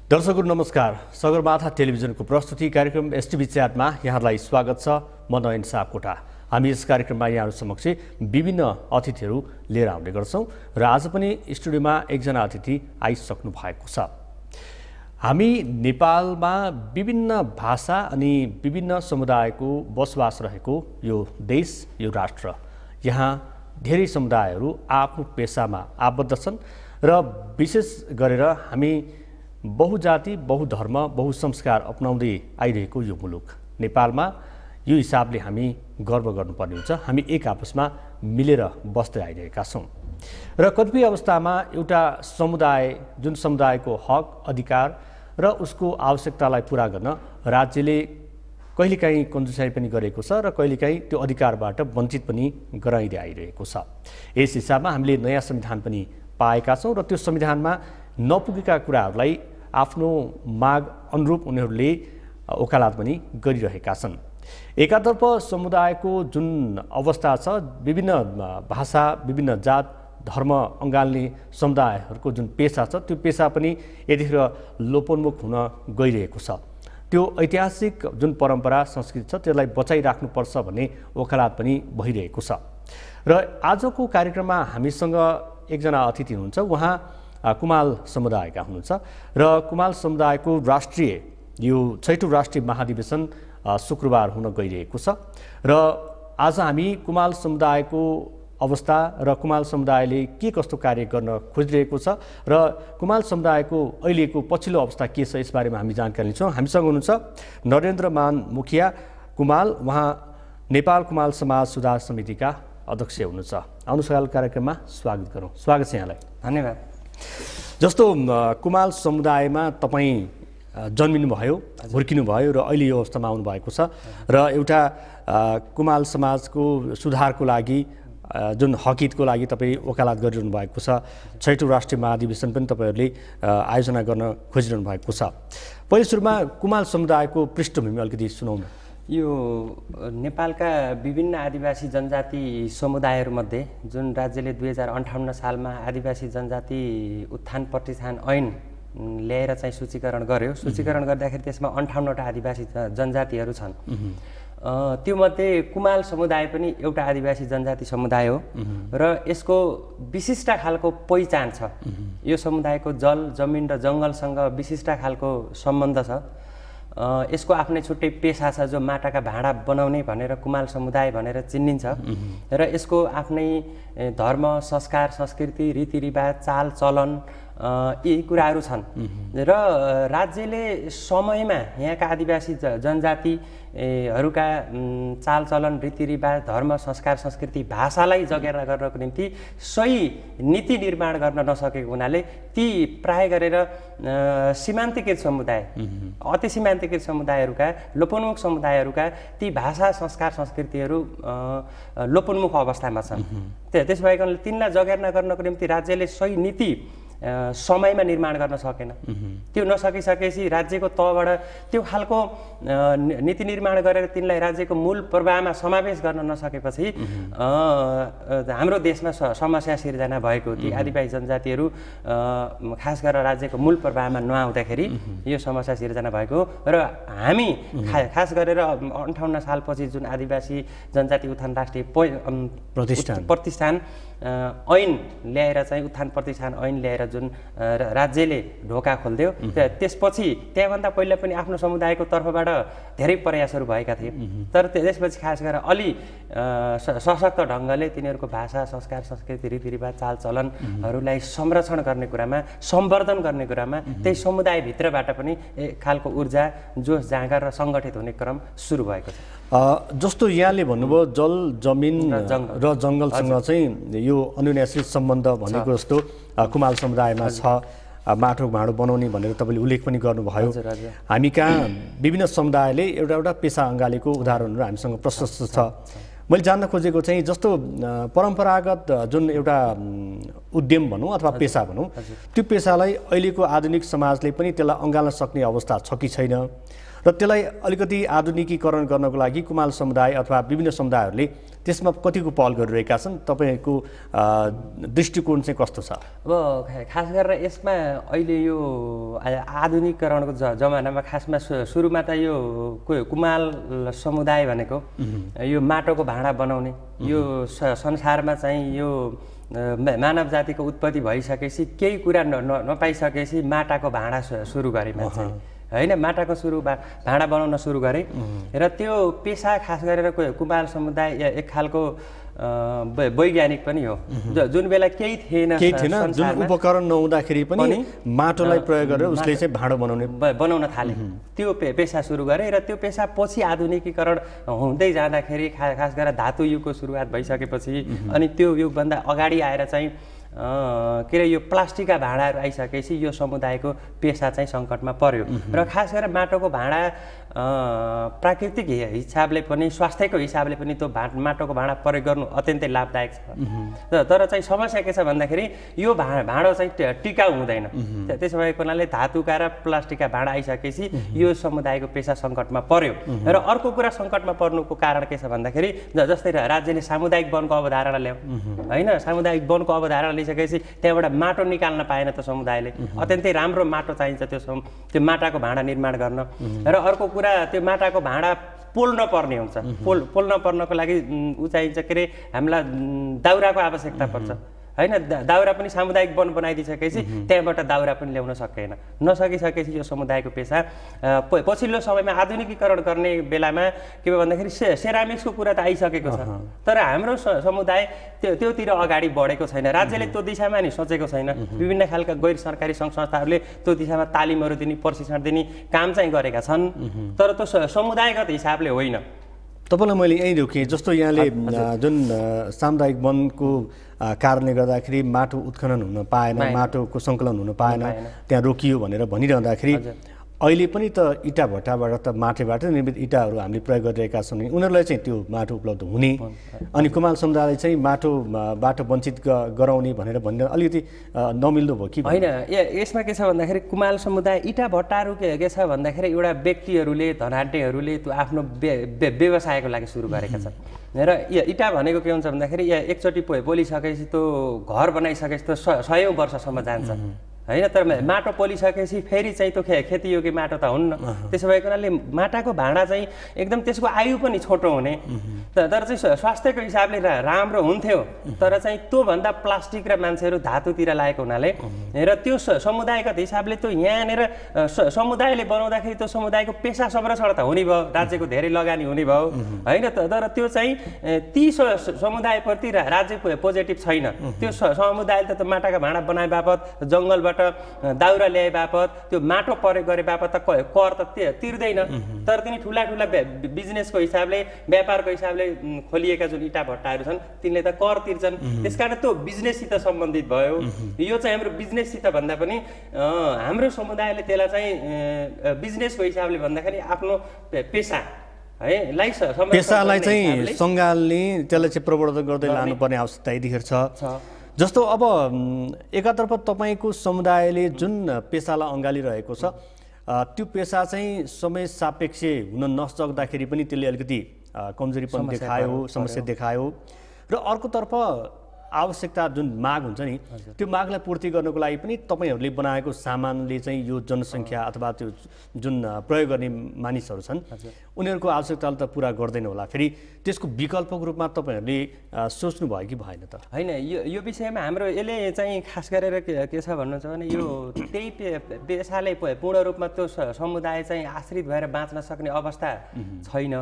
दर्शकहरू नमस्कार। सगरमाथा टेलिभिजनको प्रस्तुति कार्यक्रम एसटिभी च्याटमा यहाँलाई स्वागत छ। म नयन सापकोटा। हामी यस कार्यक्रममा यहाँहरू समक्ष विभिन्न अतिथिहरू लिएर आउने गर्छौं र आज पनि स्टुडियोमा एकजना अतिथि आइसक्नु भएको छ। हामी नेपालमा विभिन्न भाषा अनि विभिन्न समुदायको बसोबास रहेको यो देश, यो राष्ट्र। यहाँ धेरै समुदायहरू आफ्नो पेशामा आबद्ध छन् र विशेष गरेर हामी बहुजाति, बहुधर्म, बहुसंस्कार अपनाउँदै आइरहेको यो मुलुक नेपालमा यो हिसाबले हामी गर्व गर्नुपर्ने हुन्छ। हामी एक आपसमा मिलेर बस्दै आइरहेका छौँ र कतिपय अवस्थामा एउटा समुदाय, जुन समुदायको हक, अधिकार र उसको आवश्यकतालाई पुरा गर्न राज्यले कहिलेकाहीँ कन्जुसाइ पनि गरेको छ र कहिलेकाहीँ त्यो अधिकारबाट वञ्चित पनि गराइँदै आइरहेको छ। यस हिसाबमा हामीले नयाँ संविधान पनि पाएका छौँ र त्यो संविधानमा नपुगेका कुराहरूलाई आफ्नो माग अनुरूप उनीहरूले वकालत पनि गरिरहेका छन्। एकातर्फ समुदायको जुन अवस्था छ, विभिन्न भाषा, विभिन्न जात, धर्म अँगाल्ने समुदायहरूको जुन पेसा छ, त्यो पेसा पनि यतिखेर लोपोन्मुख हुन गइरहेको छ। त्यो ऐतिहासिक जुन परम्परा, संस्कृति छ, त्यसलाई बचाइराख्नुपर्छ भन्ने वकालत पनि भइरहेको छ। र आजको कार्यक्रममा हामीसँग एकजना अतिथि हुनुहुन्छ। उहाँ कुमाल समुदायका हुनुहुन्छ र कुमाल समुदायको राष्ट्रिय यो 6औं राष्ट्रिय महाधिवेशन शुक्रबार हुन गइरहेको छ र आज हामी कुमाल समुदायको अवस्था र कुमाल समुदायले के कस्तो कार्य गर्न खोजिरहेको छ र कुमाल समुदायको अहिलेको पछिल्लो अवस्था के छ, यसबारेमा हामी जानकारी लिन्छौँ। हामीसँग हुनुहुन्छ नरेन्द्रमान मुखिया कुमाल। उहाँ नेपाल कुमाल समाज सुधार समितिका अध्यक्ष हुनुहुन्छ। आउनुहोस् कार्यक्रममा स्वागत गरौँ। स्वागत छ यहाँलाई। धन्यवाद। जस्तो कुमाल समुदायमा तपाईँ जन्मिनु भयो, हुर्किनु भयो र अहिले यो अवस्थामा आउनुभएको छ र एउटा कुमाल समाजको सुधारको लागि, जुन हकितको लागि तपाईँ वकालत गरिरहनु भएको छ। 6औं राष्ट्रिय महाधिवेशन पनि तपाईँहरूले आयोजना गर्न खोजिरहनु भएको छ। पहिले सुरुमा कुमाल समुदायको पृष्ठभूमि अलिकति सुनाउनु। यो नेपालका विभिन्न आदिवासी जनजाति समुदायहरूमध्ये जुन राज्यले 2058 सालमा आदिवासी जनजाति उत्थान प्रतिष्ठान ऐन ल्याएर चाहिँ सूचीकरण गर्यो। सूचीकरण गर्दाखेरि त्यसमा 58वटा आदिवासी जनजातिहरू छन्। त्योमध्ये कुमाल समुदाय पनि एउटा आदिवासी जनजाति समुदाय हो र यसको विशिष्ट खालको पहिचान छ। यो समुदायको जल, जमिन र जङ्गलसँग विशिष्ट खालको सम्बन्ध छ। यसको आफ्नै छुट्टै पेसा छ, जो माटाका भाँडा बनाउने भनेर कुमाल समुदाय भनेर चिनिन्छ र यसको आफ्नै धर्म, संस्कार, संस्कृति, रीतिरिवाज, चाल चलन यी कुराहरू छन् र राज्यले समयमा यहाँका आदिवासी जनजातिहरूका चालचलन, रीतिरिवाज, धर्म, संस्कार, संस्कृति, भाषालाई जगेर्ना गर्नको निम्ति सही नीति निर्माण गर्न नसकेको हुनाले ती प्राय गरेर सीमान्तकृत समुदाय, अति सीमान्तकृत समुदायहरूका, लोपोन्मुख समुदायहरूका ती भाषा, संस्कार, संस्कृतिहरू लोपोन्मुख अवस्थामा छन्। त्यसो भएकोले तिनलाई जगेर्ना गर्नको निम्ति राज्यले सही नीति समयमा निर्माण गर्न सकेन। त्यो नसकिसकेपछि राज्यको तहबाट त्यो खालको नीति निर्माण गरेर तिनलाई राज्यको मूल प्रवाहमा समावेश गर्न नसकेपछि हाम्रो देशमा समस्या सिर्जना भएको। ती आदिवासी जनजातिहरू खास गरेर राज्यको मूल प्रवाहमा नआउँदाखेरि यो समस्या सिर्जना भएको र हामी खास गरेर 58 सालपछि जुन आदिवासी जनजाति उत्थान राष्ट्रिय प्रतिष्ठान ऐन ल्याएर चाहिँ उत्थान प्रतिष्ठान ऐन ल्याएर जुन राज्यले ढोका खोलिदियो, त्यसपछि त्यहाँभन्दा पहिला पनि आफ्नो समुदायको तर्फबाट धेरै प्रयासहरू भएका थिए। तर त्यसपछि खास गरेर अलि सशक्त ढङ्गले तिनीहरूको भाषा, संस्कार, संस्कृति, रीतिरिवाज, चालचलनहरूलाई संरक्षण गर्ने कुरामा, सम्वर्धन गर्ने कुरामा त्यही समुदायभित्रबाट पनि एक खालको ऊर्जा, जोस, जाँगर र सङ्गठित हुने क्रम सुरु भएको छ। जस्तो यहाँले भन्नुभयो जल, जमिन र जङ्गलसँग चाहिँ यो अन्योन्याश्रित सम्बन्ध भनेको जस्तो कुमाल समुदायमा छ। माटो भाँडो बनाउने भनेर तपाईँले उल्लेख पनि गर्नुभयो। हामी कहाँ विभिन्न समुदायले एउटा एउटा पेसा अँगालेको उदाहरणहरू हामीसँग प्रशस्त छ। मैले जान्न खोजेको चाहिँ जस्तो परम्परागत जुन एउटा उद्यम भनौँ अथवा पेसा भनौँ, त्यो पेसालाई अहिलेको आधुनिक समाजले पनि त्यसलाई अँगाल्न सक्ने अवस्था छ कि छैन र त्यसलाई अलिकति आधुनिकीकरण गर्नको लागि कुमाल समुदाय अथवा विभिन्न समुदायहरूले त्यसमा कतिको पहल गरिरहेका छन्, तपाईँको दृष्टिकोण चाहिँ कस्तो छ? अब खास गरेर यसमा अहिले यो आधुनिकीकरणको जमानामा खासमा सुरुमा त यो कुमाल समुदाय भनेको यो माटोको भाँडा बनाउने, यो संसारमा चाहिँ यो मानव जातिको उत्पत्ति भइसकेपछि केही कुरा नपाइसकेपछि माटाको भाँडा सुरु गरे मान्छे होइन, माटाको भाँडा बनाउन सुरु गरे र त्यो पेसा खास गरेर कुमाल समुदाय एक खालको वैज्ञानिक पनि हो। जुन बेला केही थिएन, जुन उपकरण नहुँदाखेरि पनि माटोलाई प्रयोग गरेर उसले चाहिँ भाँडो बनाउन थाले, त्यो पेसा सुरु गरे र त्यो पेसा पछि आधुनिकीकरण हुँदै जाँदाखेरि खास गरेर धातु युगको सुरुवात भइसकेपछि अनि त्यो युगभन्दा अगाडि आएर चाहिँ के अरे यो प्लास्टिकका भाँडाहरू आइसकेपछि यो समुदायको पेसा चाहिँ सङ्कटमा पर्यो र खास गरेर माटोको भाँडा प्राकृतिक हिसाबले पनि स्वास्थ्यको हिसाबले पनि त्यो माटोको भाँडा प्रयोग गर्नु अत्यन्तै लाभदायक छ। तर चाहिँ समस्या के छ भन्दाखेरि यो भाँडो चाहिँ टिकाउ हुँदैन। त्यसो भएको हुनाले धातुका र प्लास्टिकका भाँडा आइसकेपछि यो समुदायको पेसा सङ्कटमा पर्यो र अर्को कुरा सङ्कटमा पर्नुको कारण के छ भन्दाखेरि जस्तै राज्यले सामुदायिक वनको अवधारणा ल्यायो होइन, सामुदायिक वनको अवधारणा लिइसकेपछि त्यहाँबाट माटो निकाल्न पाएन त समुदायले, अत्यन्तै राम्रो माटो चाहिन्छ त्यो माटाको भाँडा निर्माण गर्न र अर्को कुरा त्यो माटाको भाँडा पोल्न पर्ने हुन्छ, पोल्न पर्नको लागि ऊ चाहिन्छ के अरे हामीलाई दाउराको आवश्यकता पर्छ होइन, दाउरा पनि सामुदायिक वन बनाइदिइसकेपछि त्यहाँबाट दाउरा पनि ल्याउन नसकिसकेपछि यो समुदायको पेसा पछिल्लो समयमा आधुनिकीकरण गर्ने बेलामा के भयो भन्दाखेरि सेरामिक्सको कुरा त आइसकेको छ, तर हाम्रो समुदाय त्योतिर अगाडि बढेको छैन। राज्यले त्यो दिशामा नि सोचेको छैन, विभिन्न खालका गैर सरकारी सङ्घ संस्थाहरूले त्यो दिशामा तालिमहरू दिने, प्रशिक्षण दिने काम चाहिँ गरेका छन्, तर त्यो समुदायगत हिसाबले होइन। तपाईँलाई मैले यहीँ रोकेँ, जस्तो यहाँले जुन सामुदायिक वनको कारणले गर्दाखेरि माटो उत्खनन हुन पाएन, माटोको सङ्कलन हुन पाएन, त्यहाँ रोकियो भनेर भनिरहँदाखेरि अहिले पनि त इँटा भट्टाबाट त माटोबाट निर्मित इँटाहरू हामीले प्रयोग गरिरहेका छौँ, उनीहरूलाई चाहिँ त्यो माटो उपलब्ध हुने अनि कुमाल समुदायलाई चाहिँ माटोबाट वञ्चित गराउने भनेर अलिकति नमिल्दो भयो कि होइन? यसमा के छ भन्दाखेरि कुमाल समुदाय इँटा भट्टाहरू के छ भन्दाखेरि एउटा व्यक्तिहरूले धनाढ्यहरूले त्यो आफ्नो व्यवसायको लागि सुरु गरेका छन् र इँटा भनेको के हुन्छ भन्दाखेरि एकचोटि पोलिसकेपछि त्यो घर बनाइसकेपछि त्यो 100औं वर्षसम्म जान्छ होइन, तर माटो पोलिसकेपछि फेरि चाहिँ त्यो खेतीयोग्य माटो त हुन्न। त्यसो भएको हुनाले माटाको भाँडा चाहिँ एकदम त्यसको आयु पनि छोटो हुने, तर चाहिँ स्वास्थ्यको हिसाबले राम्रो हुन्थ्यो, तर चाहिँ त्योभन्दा प्लास्टिक र मान्छेहरू धातुतिर लागेको हुनाले र त्यो समुदायगत हिसाबले त्यो यहाँनिर समुदायले बनाउँदाखेरि त्यो समुदायको पेसा संरक्षण त हुने भयो, राज्यको धेरै लगानी हुने भयो होइन, तर त्यो चाहिँ ती समुदायप्रति राज्य पोजिटिभ छैन। त्यो समुदायले त माटाका भाँडा बनाए बापत, जङ्गलबाट दाउरा ल्याए बापत, त्यो माटो प्रयोग गरे बापत त कर त तिर्दैन, तर तिनी ठुला बिजनेसको हिसाबले, व्यापारको हिसाबले खोलिएका जुन इँटा भट्टाहरू छन् तिनले त कर तिर्छन्, त्यसकारण त्यो बिजनेससित सम्बन्धित भयो। यो चाहिँ हाम्रो बिजनेससित भन्दा पनि हाम्रो समुदायले त्यसलाई चाहिँ बिजनेसको हिसाबले भन्दाखेरि आफ्नो पेसा है पेसालाई चाहिँ सङ्घाल्ने, त्यसलाई चाहिँ प्रवर्धन गर्दै लानुपर्ने आवश्यकता यतिखेर छ। जस्तो अब एकातर्फ तपाईँको समुदायले जुन पेसालाई अँगालिरहेको छ त्यो पेसा चाहिँ समय सापेक्ष हुन नसक्दाखेरि पनि त्यसले अलिकति कमजोरीपन देखायो, समस्या देखायो र अर्कोतर्फ आवश्यकता जुन माग हुन्छ नि त्यो मागलाई पूर्ति गर्नको लागि पनि तपाईहरूले बनाएको सामानले चाहिँ यो जनसङ्ख्या अथवा त्यो जुन प्रयोग गर्ने मानिसहरू छन् उनीहरूको आवश्यकताले त पुरा गर्दैन होला, फेरि त्यसको विकल्पको रूपमा तपाईँहरूले सोच्नु भयो कि भएन त? होइन, यो विषयमा हाम्रो यसले चाहिँ खास गरेर के छ भन्नु छ भने यो त्यही पेसाले पूर्ण रूपमा त्यो समुदाय चाहिँ आश्रित भएर बाँच्न सक्ने अवस्था छैन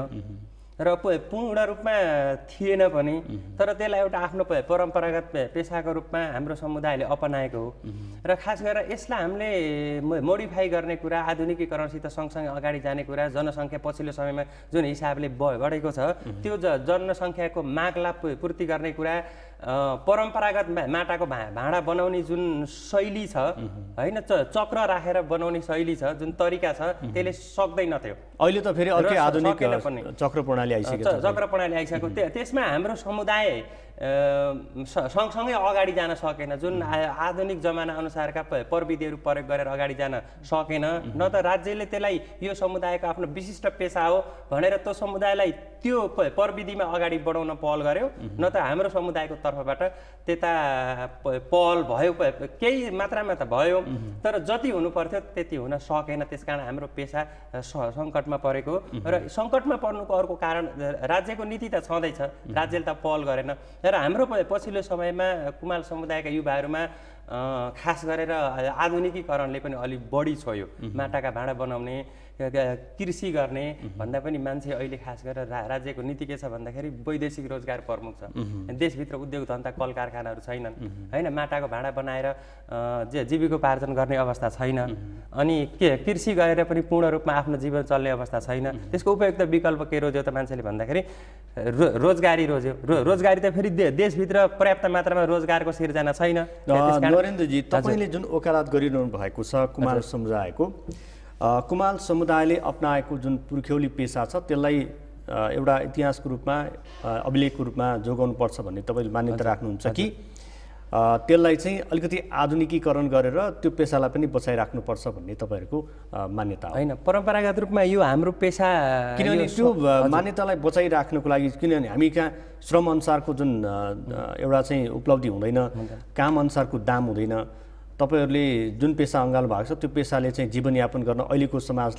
र पूर्ण रूपमा थिएन पनि, तर त्यसलाई एउटा आफ्नो परम्परागत पेसाको रूपमा हाम्रो समुदायले अपनाएको हो र खास गरेर यसलाई हामीले मोडिफाई गर्ने कुरा, आधुनिकीकरणसित सँगसँगै अगाडि जाने कुरा, जनसङ्ख्या पछिल्लो समयमा जुन हिसाबले बढेको छ त्यो जनसङ्ख्याको मागलाई पूर्ति गर्ने कुरा, परम्परागत माटाको भाँडा बनाउने जुन शैली छ होइन, चक्र राखेर बनाउने शैली छ, जुन तरिका छ त्यसले सक्दैन थियो। अहिले त फेरि अर्कै आधुनिक चक्र प्रणाली आइसक्यो, चक्र प्रणाली आइसक्यो, त्यसमा हाम्रो समुदाय सँगसँगै अगाडि जान सकेन। जुन आधुनिक जमाना अनुसारका प्रविधिहरू प्रयोग गरेर अगाडि जान सकेन। न त राज्यले त्यसलाई यो समुदायको आफ्नो विशिष्ट पेसा हो भनेर त्यो समुदायलाई त्यो प्रविधिमा अगाडि बढाउन पहल गर्यो, न त हाम्रो समुदायको तर्फबाट त्यता पहल भयो। केही मात्रामा त भयो, तर जति हुनु पर्थ्यो त्यति हुन सकेन। त्यसकारण हाम्रो पेसा सङ्कटमा परेको। र सङ्कटमा पर्नुको अर्को कारण राज्यको नीति त छँदैछ, राज्यले त पहल गरेन। र हाम्रो पछिल्लो समयमा कुमाल समुदायका युवाहरूमा खास गरेर आधुनिकीकरणले पनि अलिक बढी छोयो। माटाका भाँडा बनाउने, कृषि गर्ने भन्दा पनि मान्छे अहिले खास गरेर राज्यको नीति के छ भन्दाखेरि वैदेशिक रोजगार प्रमुख छ। देशभित्र उद्योग धन्दा कल कारखानाहरू छैनन् होइन, माटाको भाँडा बनाएर जीविकोपार्जन गर्ने अवस्था छैन। अनि कृषि गरेर पनि पूर्ण रूपमा आफ्नो जीवन चल्ने अवस्था छैन। त्यसको उपयुक्त विकल्प के रोज्यो त मान्छेले भन्दाखेरि रोजगारी रोज्यो। रोजगारी त फेरि देशभित्र पर्याप्त मात्रामा रोजगारको सिर्जना छैन। नरेन्द्रजी, तपाईँले जुन वकालत गरिरहनु भएको छ कुमाल समुदायको, कुमाल समुदायले अपनाएको जुन पुर्ख्यौली पेसा छ त्यसलाई एउटा इतिहासको रूपमा अभिलेखको रूपमा जोगाउनुपर्छ भन्ने तपाईँले मान्यता राख्नुहुन्छ कि त्यसलाई चाहिँ अलिकति आधुनिकीकरण गरेर त्यो पेसालाई पनि बचाइराख्नुपर्छ भन्ने तपाईँहरूको मान्यता हो? होइन, परम्परागत रूपमा यो हाम्रो पेसा, किनभने त्यो मान्यतालाई बचाइराख्नको लागि, किनभने हामी कहाँ श्रम अनुसारको जुन एउटा चाहिँ उपलब्धि हुँदैन, काम अनुसारको दाम हुँदैन। तपाईहरूले जुन पेसा अँगाल्नु भएको छ त्यो पेसाले चाहिँ जीवनयापन गर्न, अहिलेको समाज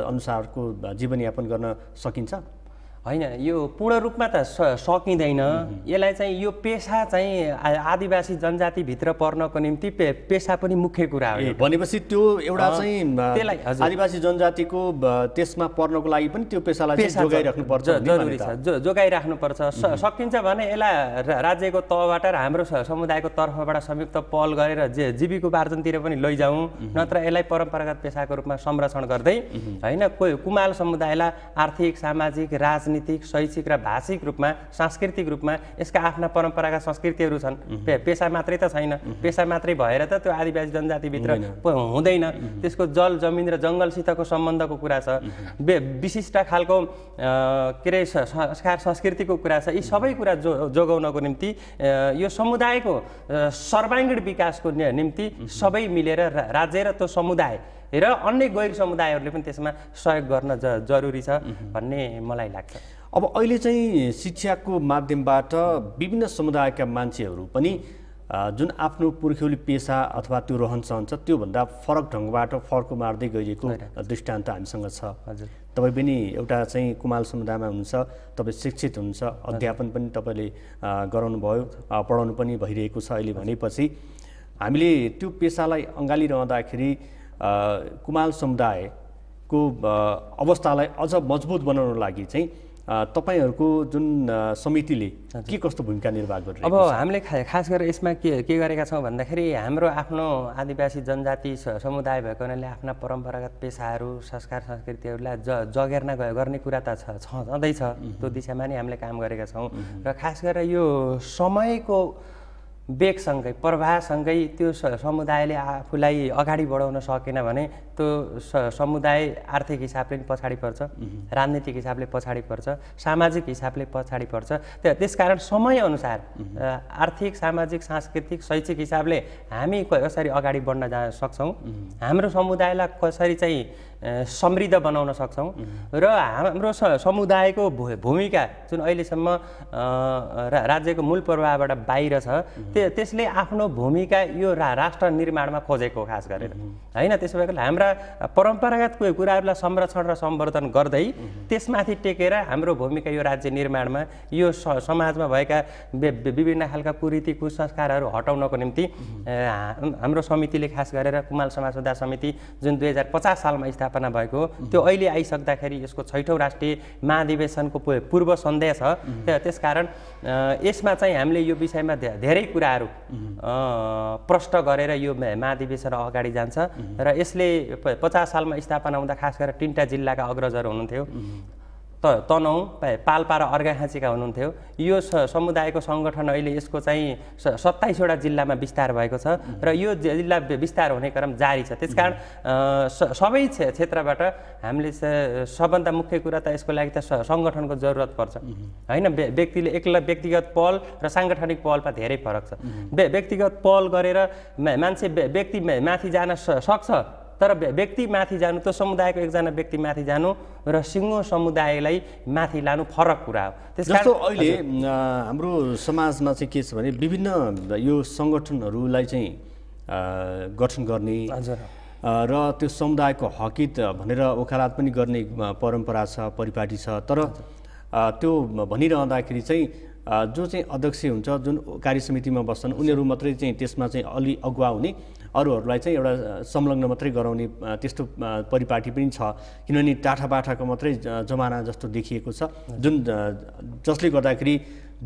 अनुसारको जीवनयापन गर्न सकिन्छ? होइन, यो पूर्ण रूपमा त सकिँदैन। यसलाई चाहिँ यो पेसा चाहिँ आदिवासी जनजातिभित्र पर्नको निम्ति पेसा पनि मुख्य कुरा हो। भनेपछि त्यो एउटा चाहिँ त्यसलाई आदिवासी जनजातिको त्यसमा पर्नको लागि पनि त्यो पेसालाई जोगाइराख्नुपर्छ, जरुरी छ, जोगाइराख्नुपर्छ। सकिन्छ भने यसलाई राज्यको तहबाट र हाम्रो समुदायको तर्फबाट संयुक्त पहल गरेर जीविकोपार्जनतिर पनि लैजाउँ, नत्र यसलाई परम्परागत पेसाको रूपमा संरक्षण गर्दै होइन कुमाल समुदायलाई आर्थिक, सामाजिक, राजनीतिक, शैक्षिक र भाषिक रूपमा, सांस्कृतिक रूपमा यसका आफ्ना परम्परागत संस्कृतिहरू छन्। पेसा मात्रै त छैन, पेसा मात्रै भएर त त्यो आदिवासी जनजातिभित्र हुँदैन। त्यसको जल, जमिन र जङ्गलसितको सम्बन्धको कुरा छ, विशिष्ट खालको के अरे संस्कार संस्कृतिको कुरा छ। यी सबै कुरा जोगाउनको निम्ति यो समुदायको सर्वाङ्गीण विकासको निम्ति सबै मिलेर राज्य र त्यो समुदाय र अन्य गैर समुदायहरूले पनि त्यसमा सहयोग गर्न जरुरी छ भन्ने मलाई लाग्छ। अब अहिले चाहिँ शिक्षाको माध्यमबाट विभिन्न समुदायका मान्छेहरू पनि जुन आफ्नो पुर्ख्यौली पेसा अथवा त्यो रहनसहन छ त्योभन्दा फरक ढङ्गबाट फर्को मार्दै गइएको दृष्टान्त हामीसँग छ। तपाईँ पनि एउटा चाहिँ कुमाल समुदायमा हुनुहुन्छ, तपाईँ शिक्षित हुनुहुन्छ, अध्यापन पनि तपाईँले गराउनुभयो, पढाउनु पनि भइरहेको छ अहिले भनेपछि हामीले त्यो पेसालाई अँगालिरहँदाखेरि कुमाल समुदायको अवस्थालाई अझ मजबुत बनाउनको लागि चाहिँ तपाईहरूको जुन समितिले के कस्तो भूमिका निर्वाह गरिरहेको छ? अब हामीले खास गरेर यसमा के गरेका छौँ भन्दाखेरि हाम्रो आफ्नो आदिवासी जनजाति समुदाय भएको हुनाले आफ्ना परम्परागत पेसाहरू, संस्कार संस्कृतिहरूलाई जगेर्ना गर्ने कुरा त छँदैछ। त्यो दिशामा नै हामीले काम गरेका छौँ। र खास गरेर यो समयको वेगसँगै, प्रवाहसँगै त्यो समुदायले आफूलाई अगाडि बढाउन सकेन भने त्यो समुदाय आर्थिक हिसाबले पनि पछाडि पर्छ, राजनीतिक हिसाबले पछाडि पर्छ, सामाजिक हिसाबले पछाडि पर्छ। त्यसकारण समयअनुसार आर्थिक, सामाजिक, सांस्कृतिक, शैक्षिक हिसाबले हामी कसरी अगाडि बढ्न सक्छौँ, हाम्रो समुदायलाई कसरी चाहिँ समृद्ध बनाउन सक्छौँ र हाम्रो समुदायको भूमिका जुन अहिलेसम्म राज्यको मूल प्रवाहबाट बाहिर छ त्यसले आफ्नो भूमिका यो राष्ट्र निर्माणमा खोजेको खास गरेर हैन। त्यसो भएकोले हाम्रा परम्परागत कुराहरूलाई संरक्षण र सम्वर्धन गर्दै त्यसमाथि टेकेर हाम्रो भूमिका यो राज्य निर्माणमा, यो समाजमा भएका विभिन्न खालका कुरीति कुसंस्कारहरू हटाउनको निम्ति हाम्रो समितिले खास गरेर कुमाल समाज सुधार समिति जुन 2050 सालमा स्थापना भएको त्यो अहिले आइसक्दाखेरि यसको 6औं राष्ट्रिय महाधिवेशनको पूर्व सन्ध्या छ। त्यसकारण यसमा चाहिँ हामीले यो विषयमा धेरै कुराहरू प्रष्ट गरेर यो महाधिवेशन अगाडि जान्छ र यसले 50 सालमा स्थापना हुँदा खास गरेर 3टा जिल्लाका अग्रजहरू हुनुहुन्थ्यो तनहुँ, पाल्पा र अर्घाखाँचीका हुनुहुन्थ्यो। यो समुदायको सङ्गठन अहिले यसको चाहिँ 27वटा जिल्लामा विस्तार भएको छ र यो जिल्ला विस्तार हुने क्रम जारी छ। त्यसकारण सबै क्षेत्रबाट हामीले सबभन्दा मुख्य कुरा त यसको लागि त सङ्गठनको जरुरत पर्छ होइन। व्यक्तिगत पहल र साङ्गठनिक पहलमा धेरै फरक छ। व्यक्तिगत पहल गरेर मान्छे व्यक्ति माथि जान सक्छ, तर व्यक्ति माथि जानु त समुदायको एकजना व्यक्ति माथि जानु र सिङ्गो समुदायलाई माथि लानु फरक कुरा हो। जस्तो अहिले हाम्रो समाजमा चाहिँ के छ भने विभिन्न यो सङ्गठनहरूलाई चाहिँ गठन गर्ने र त्यो समुदायको हकित भनेर वकालत पनि गर्ने परम्परा छ, परिपाटी छ। तर त्यो भनिरहँदाखेरि चाहिँ जो चाहिँ अध्यक्ष हुन्छ, जुन कार्यसमितिमा बस्छन्, उनीहरू मात्रै चाहिँ त्यसमा चाहिँ अलि अगुवा हुने, अरूहरूलाई चाहिँ एउटा संलग्न मात्रै गराउने त्यस्तो परिपाटी पनि छ। किनभने टाठाबाठाको मात्रै जमाना जस्तो देखिएको छ, जसले गर्दाखेरि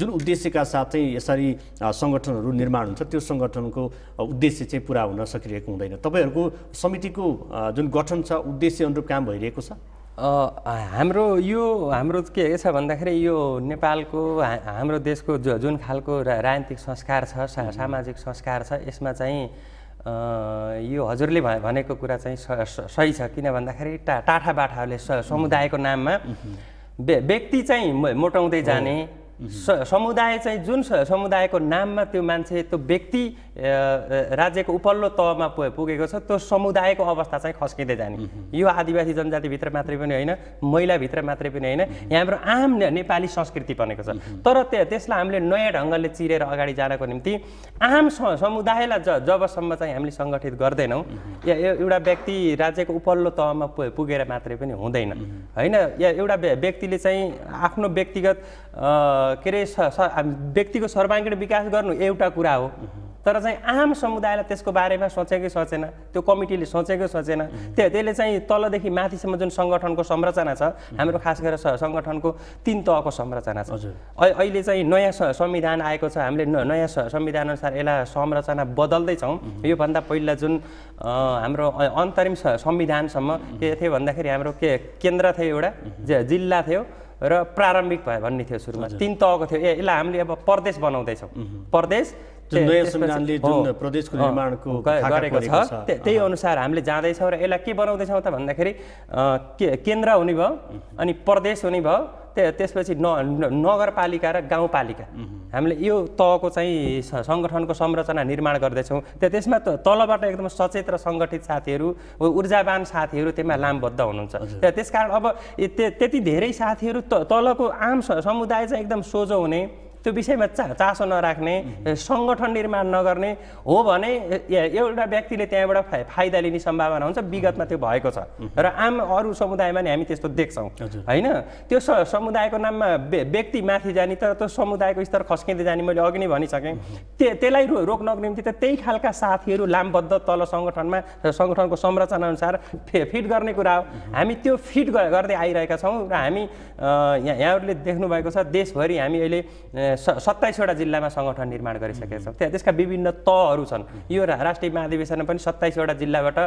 जुन उद्देश्यका साथ चाहिँ यसरी सङ्गठनहरू निर्माण हुन्छ त्यो सङ्गठनको उद्देश्य चाहिँ पुरा हुन सकिरहेको हुँदैन। तपाईँहरूको समितिको जुन गठन छ उद्देश्य अनुरूप काम भइरहेको छ? हाम्रो के छ भन्दाखेरि यो नेपालको हाम्रो देशको जुन खालको राजनीतिक संस्कार छ, सामाजिक संस्कार छ, यसमा चाहिँ यो हजुरले भनेको कुरा चाहिँ सही छ। किन भन्दाखेरि टाठाबाठाहरूले समुदायको नाममा व्यक्ति चाहिँ मोटाउँदै जाने, समुदाय चाहिँ जुन समुदायको नाममा त्यो मान्छे त्यो व्यक्ति राज्यको उपल्लो तहमा पुगेको छ त्यो समुदायको अवस्था चाहिँ खस्किँदै जाने। यो आदिवासी जनजातिभित्र मात्रै पनि होइन, महिलाभित्र मात्रै पनि होइन, यहाँ हाम्रो आम नेपाली संस्कृति बनेको छ। तर त्यसलाई हामीले नयाँ ढङ्गले चिरेर अगाडि जानको निम्ति आम समुदायलाई जबसम्म चाहिँ हामीले सङ्गठित गर्दैनौँ, एउटा व्यक्ति राज्यको उपल्लो तहमा पुगेर मात्रै पनि हुँदैन होइन। एउटा व्यक्तिले चाहिँ आफ्नो व्यक्तिगत के अरे व्यक्तिको सर्वाङ्गीण विकास गर्नु एउटा कुरा हो, तर चाहिँ आम समुदायलाई त्यसको बारेमा सोचेकै सोचेन, त्यो कमिटीले सोचेकै सोचेन। त्यसले चाहिँ तलदेखि माथिसम्म जुन सङ्गठनको संरचना छ, हाम्रो खास गरेर सङ्गठनको 3 तहको संरचना छ। अहिले चाहिँ नयाँ संविधान आएको छ, हामीले नयाँ संविधान अनुसार यसलाई संरचना बदल्दैछौँ। योभन्दा पहिला जुन हाम्रो अन्तरिम संविधानसम्म के थियो भन्दाखेरि हाम्रो केन्द्र थियो, एउटा जिल्ला थियो र प्रारम्भिक भयो भन्ने थियो। सुरुमा 3 तहको थियो। यसलाई हामीले अब प्रदेश बनाउँदैछौँ। प्रदेश प्रदेशको निर्माणको गरेको छ, त्यही अनुसार हामीले जाँदैछौँ। र यसलाई के बनाउँदैछौँ त भन्दाखेरि केन्द्र हुने भयो, अनि प्रदेश हुने भयो, त्यसपछि नगरपालिका र गाउँपालिका, हामीले यो तहको चाहिँ सङ्गठनको संरचना निर्माण गर्दैछौँ। त्यसमा तलबाट एकदम सचेत र सङ्गठित साथीहरू, ऊर्जावान साथीहरू त्यसमा लामबद्ध हुनुहुन्छ। त्यसकारण अब त्यति धेरै साथीहरू तलको आम समुदाय चाहिँ एकदम सोझो हुने, त्यो विषयमा चासो नराख्ने, सङ्गठन निर्माण नगर्ने हो भने एउटा व्यक्तिले त्यहाँबाट फाइदा लिने सम्भावना हुन्छ। विगतमा त्यो भएको छ र आम अरू समुदायमा नि हामी त्यस्तो देख्छौँ होइन। त्यो समुदायको नाममा व्यक्ति माथि जाने, तर त्यो समुदायको स्तर खस्किँदै जाने, मैले अघि नै भनिसकेँ। त्यसलाई रोक्नको निम्ति त त्यही खालका साथीहरू लामबद्ध तल सङ्गठनमा, सङ्गठनको संरचना अनुसार फिट गर्ने कुरा हो। हामी त्यो फिट गर्दै आइरहेका छौँ र हामी यहाँहरूले देख्नुभएको छ देशभरि हामी अहिले 27वटा जिल्लामा सङ्गठन निर्माण गरिसकेका छौँ। त्यसका विभिन्न तहहरू छन्। यो राष्ट्रिय महाधिवेशनमा पनि 27वटा जिल्लाबाट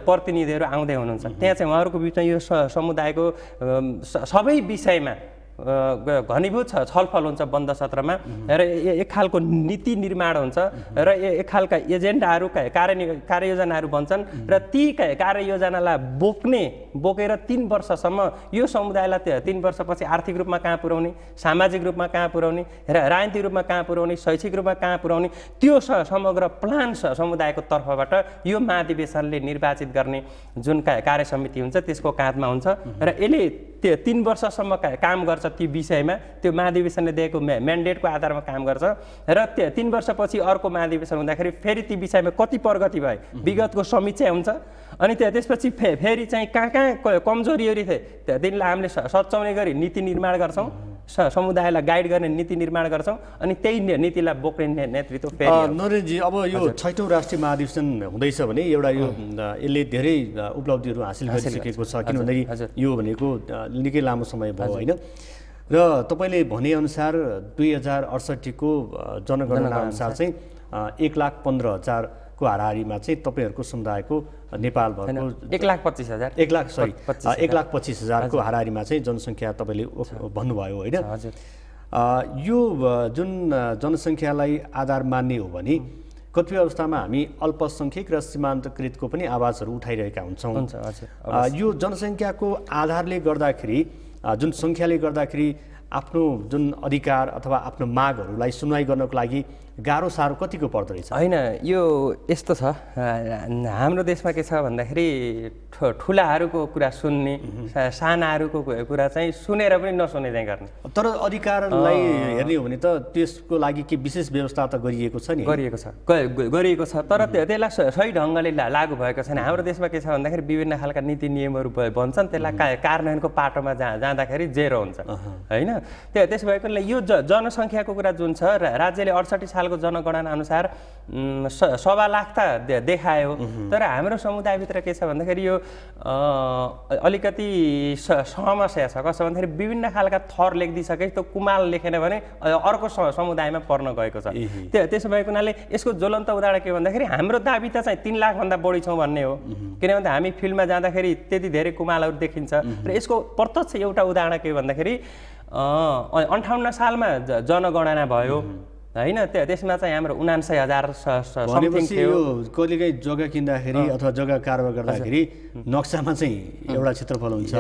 प्रतिनिधिहरू आउँदै हुनुहुन्छ। त्यहाँ चाहिँ उहाँहरूको बिचमा यो समुदायको सबै विषयमा घनीभूत छलफल हुन्छ बन्द सत्रमा, र एक खालको नीति निर्माण हुन्छ र एक खालका एजेन्डाहरू, कार्ययोजनाहरू बन्छन् र ती कार्ययोजनालाई बोकेर 3 वर्षसम्म यो समुदायलाई 3 वर्षपछि आर्थिक रूपमा कहाँ पुर्याउने, सामाजिक रूपमा कहाँ पुर्याउने र राजनीतिक रूपमा कहाँ पुर्याउने, शैक्षिक रूपमा कहाँ पुर्याउने, त्यो समग्र प्लान समुदायको तर्फबाट यो महाधिवेशनले निर्वाचित गर्ने जुन कार्यसमिति हुन्छ त्यसको काँधमा हुन्छ र यसले 3 वर्षसम्म काम गर्छ। ती विषयमा त्यो महाधिवेशनले दिएको म्यान्डेटको आधारमा काम गर्छ र 3 वर्षपछि अर्को महाधिवेशन हुँदाखेरि फेरि ती विषयमा कति प्रगति भयो विगतको समीक्षा हुन्छ। अनि त्यसपछि फेरि चाहिँ कहाँ कमजोरीहरू थिए तिनलाई हामीले सच्याउने गरी नीति निर्माण गर्छौँ, समुदायलाई गाइड गर्ने नीति निर्माण गर्छौँ, अनि त्यही नीतिलाई बोक्ने नेतृत्व फेरि। नरेशजी, अब यो 6औँ राष्ट्रिय महाधिवेशन हुँदैछ भने एउटा यो यसले धेरै उपलब्धिहरू हासिल गरिसकेको छ, किनभने यो भनेको निकै लामो समय भयो होइन। र तपाईँले भनेअनुसार 2068 को जनगणना अनुसार चाहिँ 1,15,000 को हाराहारीमा चाहिँ तपाईँहरूको समुदायको नेपालभरको 1,25,000 1,25,000 को हाराहारीमा चाहिँ जनसङ्ख्या तपाईँले भन्नुभयो होइन यो जुन जनसङ्ख्यालाई आधार मान्ने हो भने कतिपय अवस्थामा हामी अल्पसङ्ख्यक र सीमान्तकृतको पनि आवाजहरू उठाइरहेका हुन्छौँ। यो जनसङ्ख्याको आधारले गर्दाखेरि जुन सङ्ख्याले गर्दाखेरि आफ्नो जुन अधिकार अथवा आफ्नो मागहरूलाई सुनवाई गर्नको लागि गाह्रो साह्रो कतिको पर्दो रहेछ? होइन, यो यस्तो छ, हाम्रो देशमा के छ भन्दाखेरि ठुलाहरूको कुरा सुन्ने, सानाहरूको कुरा चाहिँ सुनेर पनि नसुने चाहिँ गर्ने। तर अधिकारलाई हेर्ने हो भने त त्यसको लागि के विशेष व्यवस्था त गरिएको छ नि? गरिएको छ, तर त्यसलाई सही ढङ्गले लागू भएको छैन। हाम्रो देशमा के छ भन्दाखेरि विभिन्न खालका नीति नियमहरू बन्छन्, त्यसलाई कार्यान्वयनको पाटोमा जाँदाखेरि जेरो हुन्छ होइन। त्यसो भएकोले यो जनसङ्ख्याको कुरा जुन छ, राज्यले 68 सालको जनगणना अनुसार 1.25 लाख त देखायो, तर हाम्रो समुदायभित्र के छ भन्दाखेरि यो अलिकति समस्या छ। कसो भन्दाखेरि विभिन्न खालका थर लेखिदिइसके त्यो कुमाल लेखेन भने अर्को समुदायमा पर्न गएको छ। त्यसो भएको हुनाले यसको ज्वलन्त उदाहरण के भन्दाखेरि हाम्रो दाबी त चाहिँ 3 लाखभन्दा बढी छौँ भन्ने हो, किनभने हामी फिल्डमा जाँदाखेरि त्यति धेरै कुमालहरू देखिन्छ। र यसको प्रत्यक्ष एउटा उदाहरण के भन्दाखेरि 58 सालमा जनगणना भयो होइन, त्यसमा चाहिँ हाम्रो 79,000 समथिङ थियो। कहिलेकाहीँ जग्गा किन्दाखेरि अथवा जग्गा कारोबार गर्दाखेरि नक्सामा चाहिँ एउटा क्षेत्रफल हुन्छ,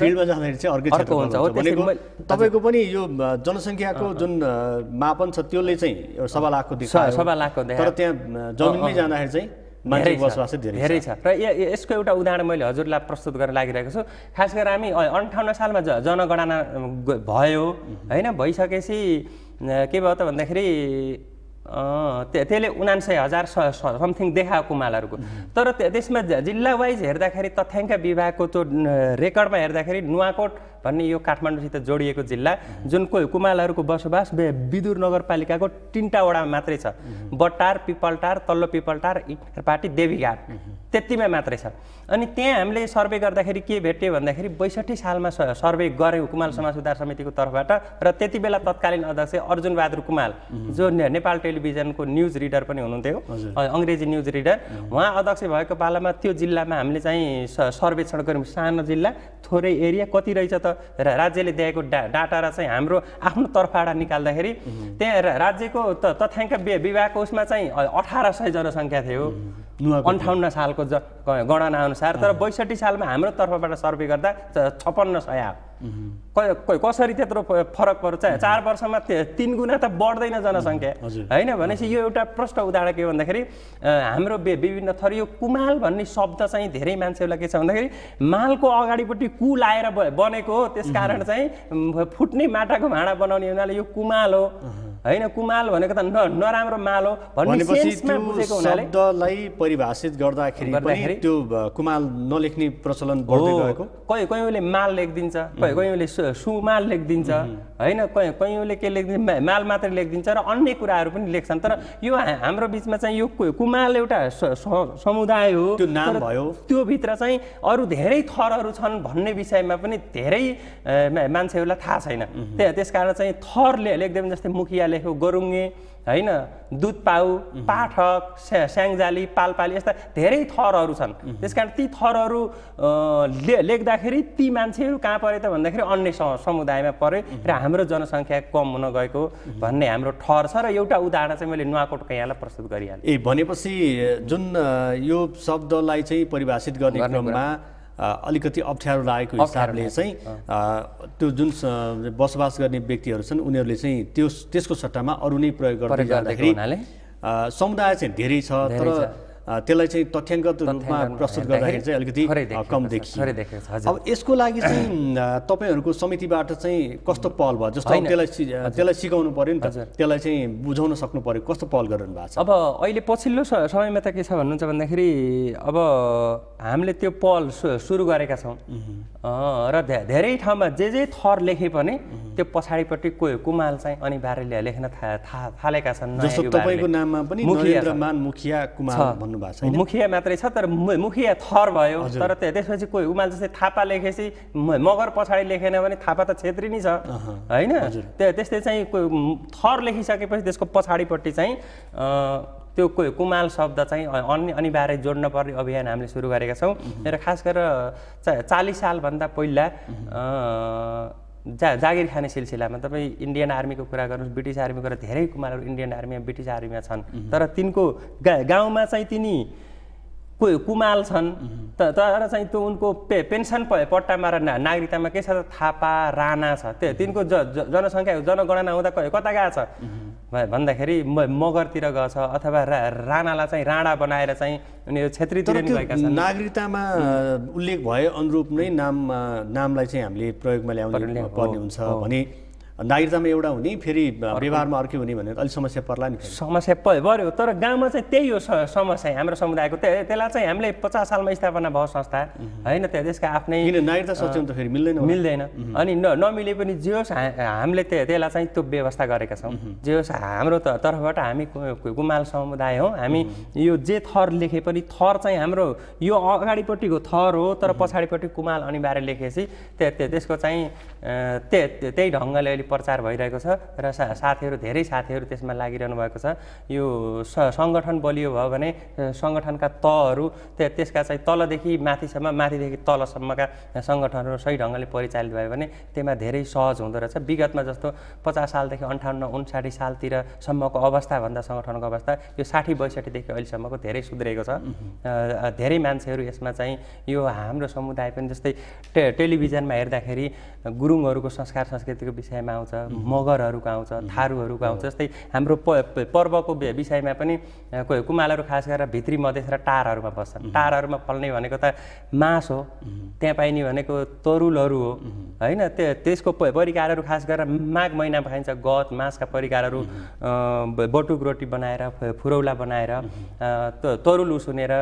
फिल्डमा जाँदाखेरि चाहिँ अर्कै क्षेत्रफल हुन्छ। तपाईँको पनि यो जनसङ्ख्याको जुन मापन छ त्यसले चाहिँ 1.25 लाखको देखायो, तर त्यहाँ जमिनमै जाँदाखेरि चाहिँ धेरै छ। र यसको एउटा उदाहरण मैले हजुरलाई प्रस्तुत गर्न लागिरहेको छु। खास गरेर हामी 58 सालमा जनगणना भयो होइन, भइसकेपछि के भयो त भन्दाखेरि त्यसले 79,000 समथिङ देखायो कुमालहरूको, तर त्यसमा जिल्ला वाइज हेर्दाखेरि तथ्याङ्क विभागको त्यो रेकर्डमा हेर्दाखेरि नुवाकोट भन्ने यो काठमाडौँसित जोडिएको जिल्ला जुन कुमालहरूको बसोबास विदुर नगरपालिकाको 3टा वडा मात्रै छ, बट्टार, पिपलटार, तल्लो पिपलटार, इटरपाटी, देवीघाट, त्यतिमा मात्रै छ। अनि त्यहाँ हामीले सर्वे गर्दाखेरि के भेट्यो भन्दाखेरि 62 सालमा सर्वे गऱ्यौँ कुमाल समाज सुधार समितिको तर्फबाट, र त्यति बेला तत्कालीन अध्यक्ष अर्जुन बहादुर कुमाल जो नेपाल टेलिभिजनको न्युज रिडर पनि हुनुहुन्थ्यो, अङ्ग्रेजी न्युज रिडर, उहाँ अध्यक्ष भएको पालामा त्यो जिल्लामा हामीले चाहिँ सर्वेक्षण गऱ्यौँ। सानो जिल्ला, थोरै एरिया, कति रहेछ त राज्यले दिएको डाटा र चाहिँ हाम्रो आफ्नो तर्फबाट निकाल्दाखेरि त्यहाँ राज्यको तथ्याङ्क विभागको उसमा चाहिँ 1800 जनसङ्ख्या थियो 58 सालको गणना अनुसार, तर 62 सालमा हाम्रो तर्फबाट सर्वे गर्दा 5600 आयो। कसरी त्यत्रो फरक पर्छ? 4 वर्षमा 3 गुणा त बढ्दैन जनसङ्ख्या होइन। भनेपछि यो एउटा प्रष्ट उदाहरण के भन्दाखेरि हाम्रो विभिन्न थर, यो कुमाल भन्ने शब्द चाहिँ धेरै मान्छेहरूलाई के छ भन्दाखेरि मालको अगाडिपट्टि कु लाएर बनेको हो, त्यसकारण चाहिँ फुट्ने माटाको भाँडा बनाउने हुनाले यो कुमाल हो होइन। कुमाल भनेको त नराम्रो माल हो भन्ने सेन्समा बुझेको हुनाले शब्दलाई परिभाषित गर्दाखेरि पनि त्यो कुमाल नलेख्ने प्रचलन बढ्दै गएको। कहीँले माल लेखिदिन्छ, कहीँले सुमाल लेखिदिन्छ होइन, कहीँले के लेखिदिन्छ, माल मात्रै लेखिदिन्छ र अन्य कुराहरू पनि लेख्छन्। तर यो हाम्रो बिचमा चाहिँ यो कुमाल एउटा समुदाय हो, त्यो नाम भयो, त्यो भित्र चाहिँ अरू धेरै थरहरू छन् भन्ने विषयमा पनि धेरै मान्छेहरूलाई थाहा छैन। त्यसकारण चाहिँ थर लेख्दै पनि जस्तै मुखिया लेख्यो, गोरुङ्गे होइन, दुध पाउ, पाठक, स्याङ्जाली, पालपाली, यस्ता धेरै थरहरू छन्। त्यसकारण ती थरहरू लेख्दाखेरि ती मान्छेहरू कहाँ परे त भन्दाखेरि अन्य समुदायमा परे र हाम्रो जनसङ्ख्या कम हुन गएको भन्ने हाम्रो ठहर छ। र एउटा उदाहरण चाहिँ मैले नुवाकोटको यहाँलाई प्रस्तुत गरिहालेँ। भनेपछि जुन यो शब्दलाई चाहिँ परिभाषित गर्ने क्रममा अलिकति अप्ठ्यारो लागेको हिसाबले चाहिँ त्यो जुन बसोबास गर्ने व्यक्तिहरू छन् उनीहरूले चाहिँ त्यसको सट्टामा अरू नै प्रयोग गर्दै जाँदाखेरि समुदाय चाहिँ धेरै छ, तर त्यसलाई चाहिँ तथ्याङ्कगत रूपमा प्रस्तुत गर्दाखेरि चाहिँ अलिकति कम देखियो। अब यसको लागि चाहिँ तपाईँहरूको समितिबाट चाहिँ कस्तो पहल भयो? जस्तो त्यसलाई सिकाउनु पर्यो नि त, त्यसलाई चाहिँ बुझाउन सक्नु पर्यो, कस्तो पहल गरिरहनु भएको छ? अब अहिले पछिल्लो समयमा त के छ भन्नुहुन्छ भन्दाखेरि अब हामीले त्यो पहल सुरु गरेका छौँ र धेरै ठाउँमा जे थर लेखे पनि त्यो पछाडिपट्टि कुमाल चाहिँ अनिवार्य लेख्न थालेका छन्। जस्तो तपाईँको नाममा पनि नरेन्द्रमान मुखिया कुमाल भन्नु भएको छ, मुखिया मात्रै छ, तर मुखिया थर भयो। तर त्यसपछि कोही उमाल जस्तै थापा लेखेपछि मगर पछाडि लेखेन भने थापा त छेत्री नै छ होइन। त्यस्तै चाहिँ थर लेखिसकेपछि त्यसको पछाडिपट्टि चाहिँ त्यो कुमाल शब्द चाहिँ अनिवार्य जोड्न पर्ने अभियान हामीले सुरु गरेका छौँ र खास गरेर 40 सालभन्दा पहिला जागिर खाने सिलसिलामा तपाईँ इन्डियन आर्मीको कुरा गर्नुहोस्, ब्रिटिस आर्मीको कुरा, धेरै कुमालहरू इन्डियन आर्मीमा ब्रिटिस आर्मीमा छन्, तर तिनको गाउँमा चाहिँ तिनी कुमाल छन्, तर चाहिँ त्यो उनको पेन्सन पट्टामा र नागरिकतामा के छ त थापा राणा छ। तिनको जनसङ्ख्या जनगणना हुँदा कता गएको छ भन्दाखेरि मगरतिर गएछ अथवा राणालाई चाहिँ राणा बनाएर चाहिँ उनीहरू क्षेत्रीतिर नि गएका छन्। नागरिकतामा उल्लेख भए अनुरूप नै नामलाई चाहिँ हामीले प्रयोगमा ल्याउनु पर्ने हुन्छ भने नागरिकतामा एउटा हुने फेरि व्यवहारमा अर्कै हुने भनेर अलिक समस्या पर्ला नि। समस्या पर्यो, तर गाउँमा चाहिँ त्यही हो समस्या हाम्रो समुदायको। त्यसलाई चाहिँ हामीले 50 सालमा स्थापना भयो संस्था होइन, त्यसका आफ्नै नागरिकता सच्याउनु त फेरि मिल्दैन। अनि नमिले पनि जे होस् हामीले त्यसलाई चाहिँ त्यो व्यवस्था गरेका छौँ। जे होस् हाम्रो तर्फबाट हामी कुमाल समुदाय हौँ, हामी यो जे थर लेखे पनि थर चाहिँ हाम्रो यो अगाडिपट्टिको थर हो, तर पछाडिपट्टि कुमाल अनिवार्य लेखेपछि त्यसको चाहिँ त्यही ढङ्गले प्रचार भइरहेको छ र साथीहरू धेरै साथीहरू त्यसमा लागिरहनु भएको छ। यो सङ्गठन बलियो भयो भने सङ्गठनका तहहरू त्यसका चाहिँ तलदेखि माथिसम्म, माथिदेखि तलसम्मका सङ्गठनहरू सही ढङ्गले परिचालित भयो भने त्यसमा धेरै सहज हुँदो रहेछ। विगतमा जस्तो 50 सालदेखि 58-59 सालतिरसम्मको अवस्थाभन्दा सङ्गठनको अवस्था यो 60-62देखि अहिलेसम्मको धेरै सुध्रेको छ। धेरै मान्छेहरू यसमा चाहिँ यो हाम्रो समुदाय पनि जस्तै टेलिभिजनमा हेर्दाखेरि गुरुङहरूको संस्कार संस्कृतिको विषयमा आउँछ, मगरहरूको आउँछ, थारूहरूको आउँछ। जस्तै हाम्रो पर्वको विषयमा पनि कुमालहरू खास गरेर भित्री मधेस र टारहरूमा बस्छन्। टारहरूमा फल्ने भनेको त मास हो, त्यहाँ पाइने भनेको तरुलहरू हो होइन। त्यसको परिकारहरू खास गरेर माघ महिना खाइन्छ। गत मासका परिकारहरू बटुक रोटी बनाएर, फुरौला बनाएर, तरुल उसिनेर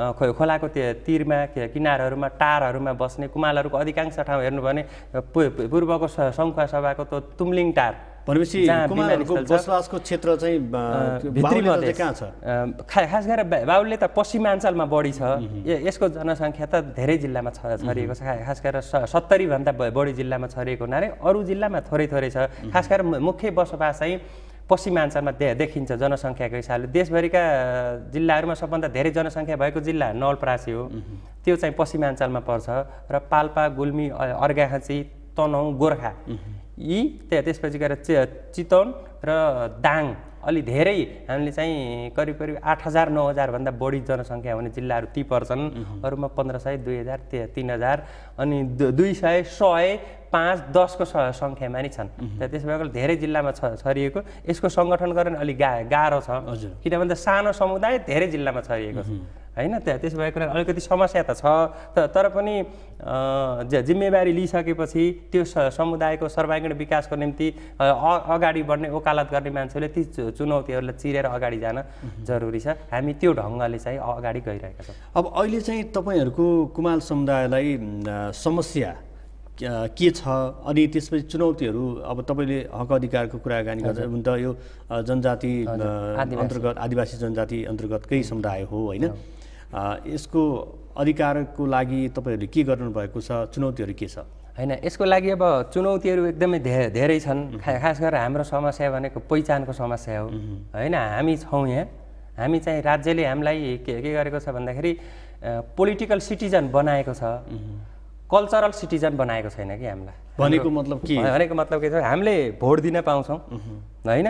खोलाको तिरमा किनारहरूमा टारहरूमा बस्ने कुमालहरूको अधिकांश ठाउँ हेर्नु भने पूर्वको सङ्खुवा सभाको त तुम्लिङ टार भनेपछि कुमालहरूको बसोबासको क्षेत्र चाहिँ भित्री मधेस कहाँ छ? खास गरेर बाहुल्य त पश्चिमाञ्चलमा बढी छ। यसको जनसङ्ख्या त धेरै जिल्लामा छरिएको छ। खास गरेर 70भन्दा बढी जिल्लामा छरिएको हुनाले अरू जिल्लामा थोरै थोरै छ। खास गरेर मुख्य बसोबास चाहिँ पश्चिमाञ्चलमा देखिन्छ जनसङ्ख्याको हिसाबले। देशभरिका जिल्लाहरूमा सबभन्दा धेरै जनसङ्ख्या भएको जिल्ला नवलपरासी हो, त्यो चाहिँ पश्चिमाञ्चलमा पर्छ। र पाल्पा, गुल्मी, अर्घाखाँची, तनहुँ, गोर्खा यी त्यसपछि गएर चितवन र दाङ अलि धेरै हामीले चाहिँ करिब 8000-9000 भन्दा बढी जनसङ्ख्या हुने जिल्लाहरू ती पर्छन्। अरूमा 1500, 2000, 3000 अनि 200, 100, 5-10 को सङ्ख्यामा नि छन्। त्यसो भएकोले धेरै जिल्लामा छरिएको। यसको सङ्गठन गर्न अलि गाह्रो छ, किनभने सानो समुदाय धेरै जिल्लामा छरिएको छ होइन। त्यसो भएको अलिकति समस्या त छ, तर पनि जिम्मेवारी लिइसकेपछि त्यो समुदायको सर्वाङ्गीण विकासको निम्ति अगाडि बढ्ने वकालत गर्ने मान्छेले ती चुनौतीहरूलाई चिरेर अगाडि जान जरुरी छ। हामी त्यो ढङ्गले चाहिँ अगाडि गइरहेका छौँ। अब अहिले चाहिँ तपाईँहरूको कुमाल समुदायलाई समस्या के छ अनि त्यसपछि चुनौतीहरू? अब तपाईँले हक अधिकारको कुराकानी गर्दा त यो जनजाति अन्तर्गत आदिवासी जनजाति अन्तर्गतकै समुदाय हो होइन। यसको अधिकारको लागि तपाईँहरूले के गर्नुभएको छ? चुनौतीहरू के छ? होइन, यसको लागि अब चुनौतीहरू एकदमै धेरै छन्। खास गरेर हाम्रो समस्या भनेको पहिचानको समस्या हो होइन। हामी छौँ यहाँ, हामी चाहिँ राज्यले हामीलाई के गरेको छ भन्दाखेरि पोलिटिकल सिटिजन बनाएको छ, कल्चरल सिटिजन बनाएको छैन कि हामीलाई। भनेको मतलब के? भनेको मतलब के छ, हामीले भोट दिन पाउँछौँ होइन,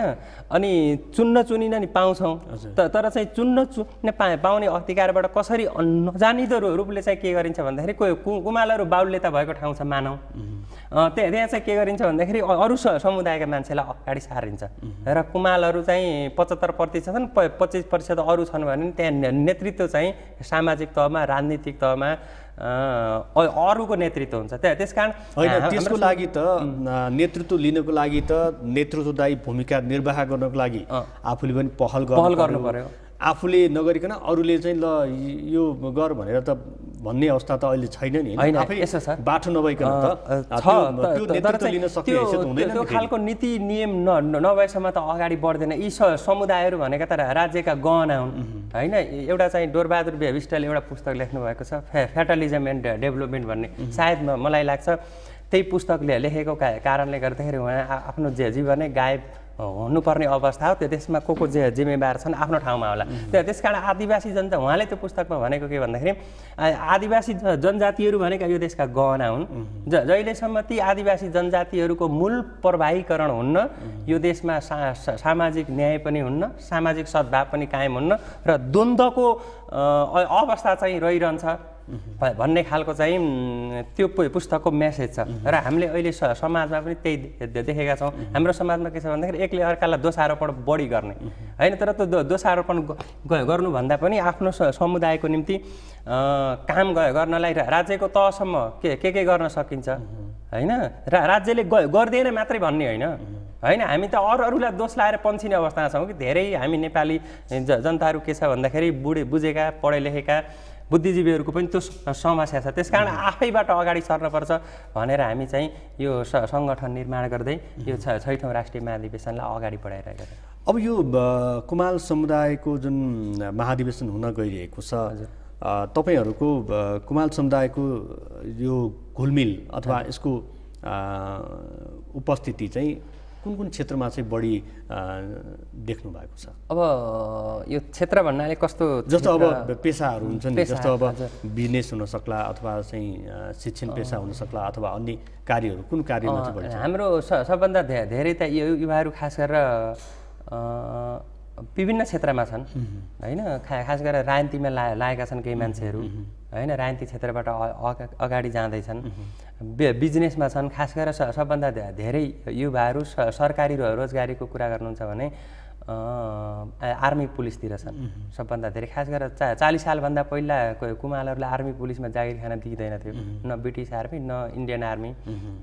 अनि चुन्न चुनिन नि पाउँछौँ, तर चाहिँ चुन्न पाउने अधिकारबाट कसरी नजानिदो रूपले चाहिँ के गरिन्छ भन्दाखेरि कुमालहरू बाहुल्यता भएको ठाउँ छ मानौँ, त्यहाँ चाहिँ के गरिन्छ भन्दाखेरि अरू समुदायका मान्छेलाई अगाडि सारिन्छ र कुमालहरू चाहिँ 75% छन्, 25% अरू छन् भने त्यहाँ नेतृत्व चाहिँ सामाजिक तहमा, राजनीतिक तहमा अरूको नेतृत्व हुन्छ। त्यसकारण होइन, त्यसको लागि त नेतृत्व लिनको लागि त नेतृत्वदायी भूमिका निर्वाह गर्नको लागि आफूले पनि पहल गर्नु पर्यो। आफूले नगरिकन अरूले चाहिँ ल यो गर भनेर त भन्ने अवस्था त अहिले छैन नि। बाटो नभइकन त्यो खालको नीति नियम नभएसम्म त अगाडि बढ्दैन। यी समुदायहरू भनेका त राज्यका गहना हुन् होइन। एउटा चाहिँ डोरबहादुर विष्टले एउटा पुस्तक लेख्नु भएको छ, फेटलिजम एन्ड डेभलपमेन्ट भन्ने। सायद मलाई लाग्छ त्यही पुस्तकले लेखेको कारणले गर्दाखेरि उहाँ आफ्नो जीवनै गायब हुनुपर्ने अवस्था हो। त्यो त्यसमा को जिम्मेवार छन् आफ्नो ठाउँमा होला। त्यसकारण आदिवासी जनता उहाँले त्यो पुस्तकमा भनेको के भन्दाखेरि आदिवासी जनजातिहरू भनेका यो देशका गहना हुन्। जहिलेसम्म ती आदिवासी जनजातिहरूको मूल प्रवाहीकरण हुन्न यो देशमा सामाजिक न्याय पनि हुन्न, सामाजिक सद्भाव पनि कायम हुन्न र द्वन्द्वको अवस्था चाहिँ रहिरहन्छ भन्ने खालको चाहिँ त्यो पुस्तकको मेसेज छ। र हामीले अहिले समाजमा पनि त्यही देखेका छौँ। हाम्रो समाजमा के छ भन्दाखेरि एकले अर्कालाई दोषारोपण बढी गर्ने होइन, तर त्यो दोषारोपण गर्नुभन्दा पनि आफ्नो समुदायको निम्ति काम गर्नलाई राज्यको तहसम्म के गर्न सकिन्छ होइन। राज्यले गर्दैन मात्रै भन्ने होइन, हामी त अरूलाई दोष लाएर पन्छिने अवस्थामा छौँ कि धेरै हामी नेपाली जनताहरू के छ भन्दाखेरि बुझेका पढे लेखेका बुद्धिजीवीहरूको पनि त्यो समस्या छ। त्यसकारण आफैबाट अगाडि सर्नुपर्छ भनेर हामी चाहिँ यो सङ्गठन निर्माण गर्दै यो 6औँ राष्ट्रिय महाधिवेशनलाई अगाडि बढाइरहेका छौँ। अब यो कुमाल समुदायको जुन महाधिवेशन हुन गइरहेको छ, तपाईँहरूको कुमाल समुदायको यो घुलमिल अथवा यसको उपस्थिति चाहिँ कुन कुन क्षेत्रमा चाहिँ बढी देख्नु भएको छ? अब यो क्षेत्र भन्नाले कस्तो, जस्तो अब पेसाहरू हुन्छन् नि, जस्तो अब बिजनेस हुन सक्ला अथवा चाहिँ शिक्षण पेसा हुन सक्ला अथवा अन्य कार्यहरू, कुन कार्यमा चाहिँ बढी? हाम्रो सबभन्दा धेरै त युवाहरू खास गरेर विभिन्न क्षेत्रमा छन् होइन। खास गरेर राजनीतिमा लागेका छन् केही मान्छेहरू होइन, राजनीतिक क्षेत्रबाट अगाडि जाँदैछन्, बिजनेसमा छन्। खास गरेर सबभन्दा धेरै युवाहरू सरकारी रोजगारीको कुरा गर्नुहुन्छ भने आर्मी पुलिसतिर छन् सबभन्दा धेरै। खास गरेर 40 सालभन्दा पहिला कुमालहरूलाई आर्मी पुलिसमा जागिर खान दिइँदैन थियो, न ब्रिटिस आर्मी न इन्डियन आर्मी।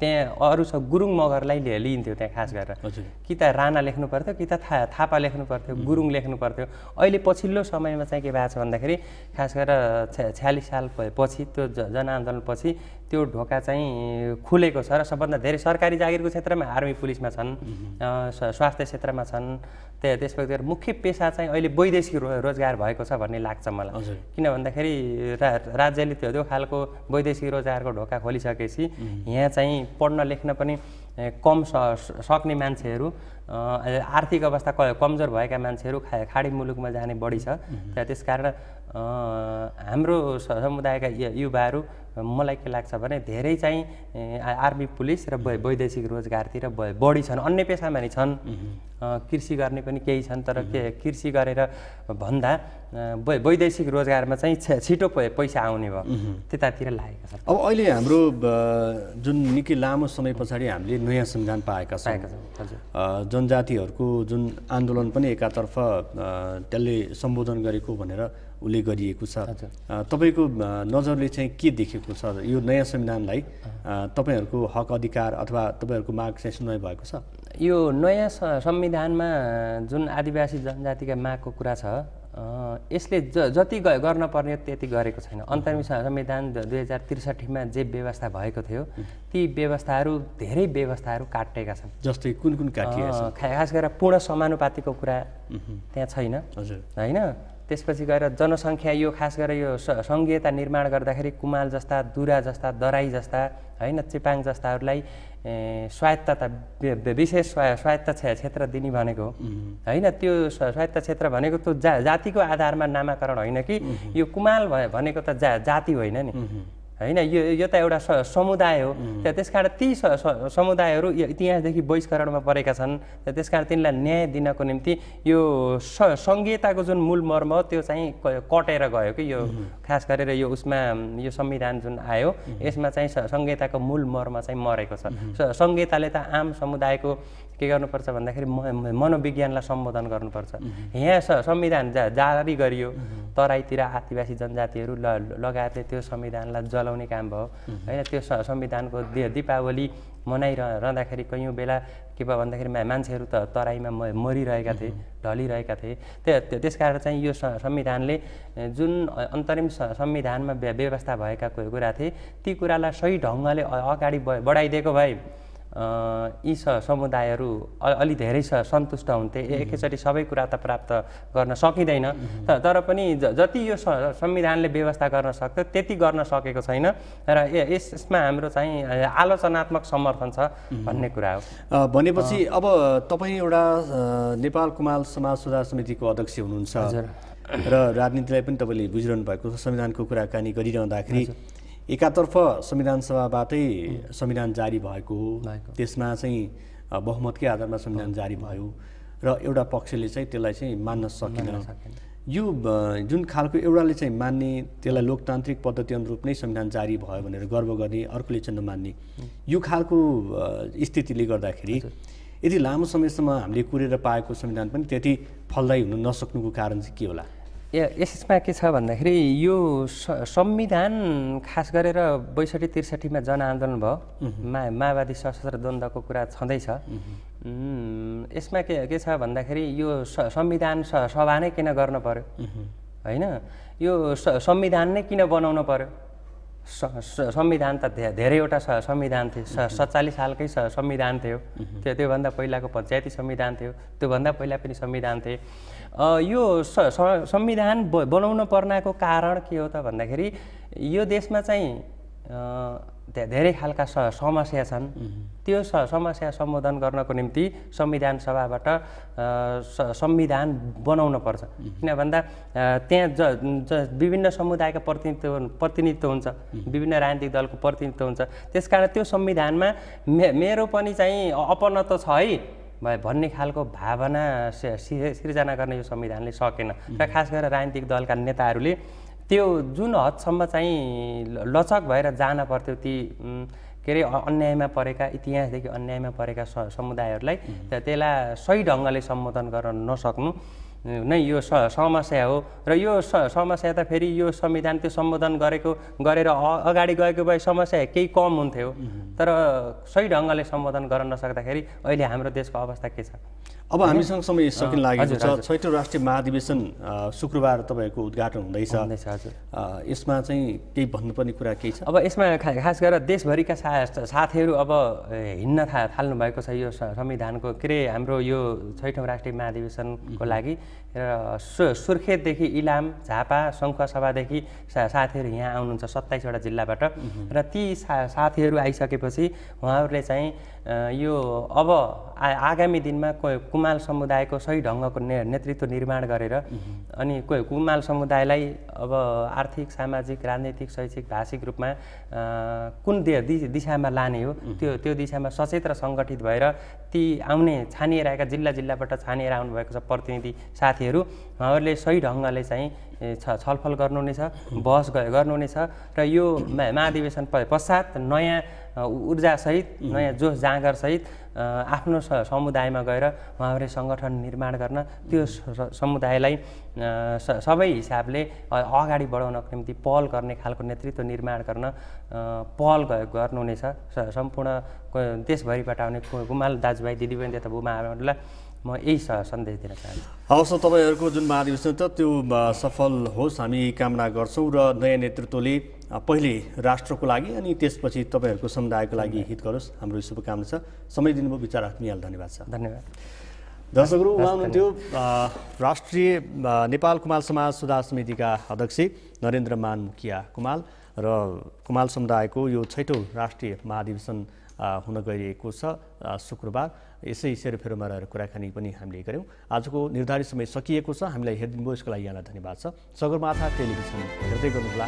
त्यहाँ अरू गुरुङ मगरलाई लिइन्थ्यो त्यहाँ खास गरेर। कि त राणा लेख्नु पर्थ्यो कि त थापा लेख्नु पर्थ्यो, गुरुङ लेख्नु पर्थ्यो। अहिले पछिल्लो समयमा चाहिँ के भएको छ भन्दाखेरि खास गरेर 46 साल पछि त्यो जनआन्दोलनपछि त्यो ढोका चाहिँ खुलेको छ र सबभन्दा धेरै सरकारी जागिरको क्षेत्रमा आर्मी पुलिसमा छन्, स्वास्थ्य क्षेत्रमा छन्। त्यसपछि मुख्य पेसा चाहिँ अहिले वैदेशिक रोजगार भएको छ भन्ने लाग्छ मलाई। किन भन्दाखेरि राज्यले त्यो खालको वैदेशिक रोजगारको ढोका खोलिसकेपछि यहाँ चाहिँ पढ्न लेख्न पनि कम सक्ने मान्छेहरू, आर्थिक अवस्था कमजोर भएका मान्छेहरू खाडी मुलुकमा जाने बढी छ। त्यसकारण हाम्रो समुदायका युवाहरू मलाई के लाग्छ भने धेरै चाहिँ आर्मी पुलिस र वैदेशिक रोजगारतिर बढी छन्। अन्य पेसामा नि छन्, कृषि गर्ने पनि केही छन्, तर कृषि गरेर भन्दा वैदेशिक रोजगारमा चाहिँ छिटो पैसा आउने भयो त्यतातिर लागेका छन्। अब अहिले हाम्रो जुन निकै लामो समय पछाडि हामीले नयाँ संविधान पाएका छौँ, जनजातिहरूको जुन आन्दोलन पनि एकातर्फ त्यसले सम्बोधन गरेको भनेर उल्लेख गरिएको छ। तपाईँको नजरले चाहिँ के देखेको छ यो नयाँ संविधानलाई? तपाईँहरूको हक अधिकार अथवा तपाईँहरूको माग चाहिँ सुनाइ भएको छ? यो नयाँ संविधानमा जुन आदिवासी जनजातिका मागको कुरा छ यसले जति गर्न पर्ने त्यति गरेको छैन। अन्तरिम संविधान 2063मा जे व्यवस्था भएको थियो ती व्यवस्थाहरू धेरै व्यवस्थाहरू काटिएका छन्। जस्तै कुन कुन काटिएका छन्? खास गरेर पूर्ण समानुपातिको कुरा त्यहाँ छैन होइन। त्यसपछि गएर जनसङ्ख्या यो खास गरेर यो सङ्घीयता निर्माण गर्दाखेरि कुमाल जस्ता, दुरा जस्ता, दराई जस्ता होइन, चेपाङ जस्ताहरूलाई स्वायत्तता विशेष स्वायत्त क्षेत्र दिने भनेको होइन। त्यो स्वायत्त क्षेत्र भनेको त्यो जातिको आधारमा नामाकरण होइन कि यो कुमाल भनेको त जाति होइन नि होइन, यो त एउटा समुदाय हो। त्यसकारण ती समुदायहरू इतिहासदेखि बहिष्करणमा परेका छन्। त्यसकारण तिनलाई न्याय दिनको निम्ति यो सङ्घीयताको जुन मूल मर्म हो त्यो चाहिँ कटेर गयो कि यो खास गरेर यो उसमा यो संविधान जुन आयो यसमा चाहिँ सङ्घीयताको मूल मर्म चाहिँ मरेको छ। सङ्घीयताले त आम समुदायको के गर्नुपर्छ भन्दाखेरि मनोविज्ञानलाई सम्बोधन गर्नुपर्छ। यहाँ संविधान जारी गरियो, तराईतिर आदिवासी जनजातिहरू लगायतले त्यो संविधानलाई जलाउने काम भयो होइन। त्यो संविधानको दीपावली मनाइरहँदाखेरि कैयौँ बेला के भयो भन्दाखेरि मान्छेहरू त तराईमा मरिरहेका थिए, ढलिरहेका थिए। त्यसकारण चाहिँ यो संविधानले जुन अन्तरिम संविधानमा व्यवस्था भएका कुरा थिए ती कुरालाई सही ढङ्गले अगाडि बढाइदिएको भए यी समुदायहरू अलि धेरै सन्तुष्ट हुन्थे। एकैचोटि सबै कुरा त प्राप्त गर्न सकिँदैन, तर पनि जति यो संविधानले व्यवस्था गर्न सक्थ्यो त्यति गर्न सकेको छैन र यसमा हाम्रो चाहिँ आलोचनात्मक समर्थन छ भन्ने कुरा हो। भनेपछि अब तपाईँ एउटा नेपाल कुमाल समाज सुधार समितिको अध्यक्ष हुनुहुन्छ र राजनीतिलाई पनि तपाईँले बुझिरहनु भएको संविधानको कुराकानी गरिरहँदाखेरि एकातर्फ संविधान सभाबाटै संविधान जारी भएको हो, त्यसमा चाहिँ बहुमतकै आधारमा संविधान जारी भयो र एउटा पक्षले चाहिँ त्यसलाई चाहिँ मान्न सकेन। यो जुन खालको एउटाले चाहिँ मान्ने, त्यसलाई लोकतान्त्रिक पद्धति अनुरूप नै संविधान जारी भयो भनेर गर्व गर्ने, अर्कोले चाहिँ नमान्ने, यो खालको स्थितिले गर्दाखेरि यति लामो समयसम्म हामीले कुरेर पाएको संविधान पनि त्यति फलदायी हुन नसक्नुको कारण चाहिँ के होला? यसमा के छ भन्दाखेरि यो संविधान खास गरेर 62-63मा जनआन्दोलन भयो, माओवादी सशस्त्र द्वन्द्वको कुरा छँदैछ। यसमा के छ भन्दाखेरि यो संविधान सभा नै किन गर्न पर्यो होइन? यो संविधान नै किन बनाउनु पर्यो? संविधान त धेरैवटा संविधान थिए। 47 सालकै संविधान थियो, त्योभन्दा पहिलाको पञ्चायती संविधान थियो, त्योभन्दा पहिला पनि संविधान थिए। यो संविधान बनाउन पर्नको कारण के हो त भन्दाखेरि यो देशमा चाहिँ धेरै खालका समस्या छन्। त्यो समस्या सम्बोधन गर्नको निम्ति संविधान सभाबाट संविधान बनाउन पर्छ। किन भन्दा त्यहाँ विभिन्न समुदायका प्रतिनिधित्व हुन्छ, विभिन्न राजनीतिक दलको प्रतिनिधित्व हुन्छ। त्यसकारण त्यो संविधानमा मेरो पनि चाहिँ अपनत्व छ है भन्ने खालको भावना सिर्जना गर्ने यो संविधानले सकेन र खास गरेर राजनीतिक दलका नेताहरूले त्यो जुन हदसम्म चाहिँ लचक भएर जान पर्थ्यो ती के अरे अन्यायमा परेका, इतिहासदेखि अन्यायमा परेका समुदायहरूलाई त्यसलाई सही ढङ्गले सम्बोधन गर्न नसक्नु नै यो समस्या हो। र यो समस्या त फेरि यो संविधान त्यो सम्बोधन गरेर अगाडि गएको भए समस्या केही कम हुन्थ्यो, तर सही ढङ्गले सम्बोधन गर्न नसक्दाखेरि अहिले हाम्रो देशको अवस्था के छ? अब हामीसँग समय सकिन लागेको छ। 6औं राष्ट्रिय महाधिवेशन शुक्रबार तपाईँको उद्घाटन हुँदैछ। यसमा चाहिँ केही भन्नुपर्ने कुरा केही छ? अब यसमा खास गरेर देशभरिका साथीहरू अब हिँड्न थाल्नु भएको छ यो संविधानको के अरे हाम्रो यो 6औं राष्ट्रिय महाधिवेशनको लागि। र सुर्खेतदेखि इलाम, झापा, सङ्खुवासभादेखि साथीहरू यहाँ आउनुहुन्छ 27वटा जिल्लाबाट र ती साथीहरू आइसकेपछि उहाँहरूले चाहिँ यो अब आगामी दिनमा कुमाल समुदायको सही ढङ्गको नेतृत्व निर्माण गरेर अनि कुमाल समुदायलाई अब आर्थिक, सामाजिक, राजनैतिक, शैक्षिक, भाषिक रूपमा कुन दिशामा लाने हो त्यो दिशामा सचेत र सङ्गठित भएर ती आउने छानिएर आएका जिल्लाबाट छानिएर आउनुभएको छ प्रतिनिधि साथीहरू, उहाँहरूले सही ढङ्गले चाहिँ छलफल गर्नुहुनेछ, बहस गर्नुहुनेछ र यो महाधिवेशन पश्चात नयाँ ऊर्जासहित, नयाँ जोस जाँगरसहित आफ्नो समुदायमा गएर उहाँहरूले सङ्गठन निर्माण गर्न त्यो समुदायलाई सबै हिसाबले अगाडि बढाउनको निम्ति पहल गर्ने खालको नेतृत्व निर्माण गर्न पहल गर्नुहुनेछ। सम्पूर्ण देशभरिबाट आउने कुमाल दाजुभाइ, दिदीबहिनी तथा बुबाआमाहरूलाई म यही सन्देश दिन चाहन्छु। हवस्, तपाईँहरूको जुन महाधिवेशन छ त्यो सफल होस् हामी कामना गर्छौँ र नयाँ नेतृत्वले पहिले राष्ट्रको लागि अनि त्यसपछि तपाईँहरूको समुदायको लागि हित गरोस्, हाम्रो शुभकामना छ। समय दिनुभयो, विचार राख्नु धन्यवाद छ। धन्यवाद। दर्शकहरू, उहाँ हुनुहुन्थ्यो राष्ट्रिय नेपाल कुमाल समाज सुधार समितिका अध्यक्ष नरेन्द्रमान मुखिया कुमाल र कुमाल समुदायको यो 6औं राष्ट्रिय महाधिवेशन हुन गइरहेको छ शुक्रबार। यसै सेरोफेरोमा रहेर कुराकानी पनि हामीले गऱ्यौँ। आजको निर्धारित समय सकिएको छ। हामीलाई हेरिदिनु भयो यसको लागि यहाँलाई धन्यवाद छ। सगरमाथा टेलिभिजन हेर्दै गर्नुहोला।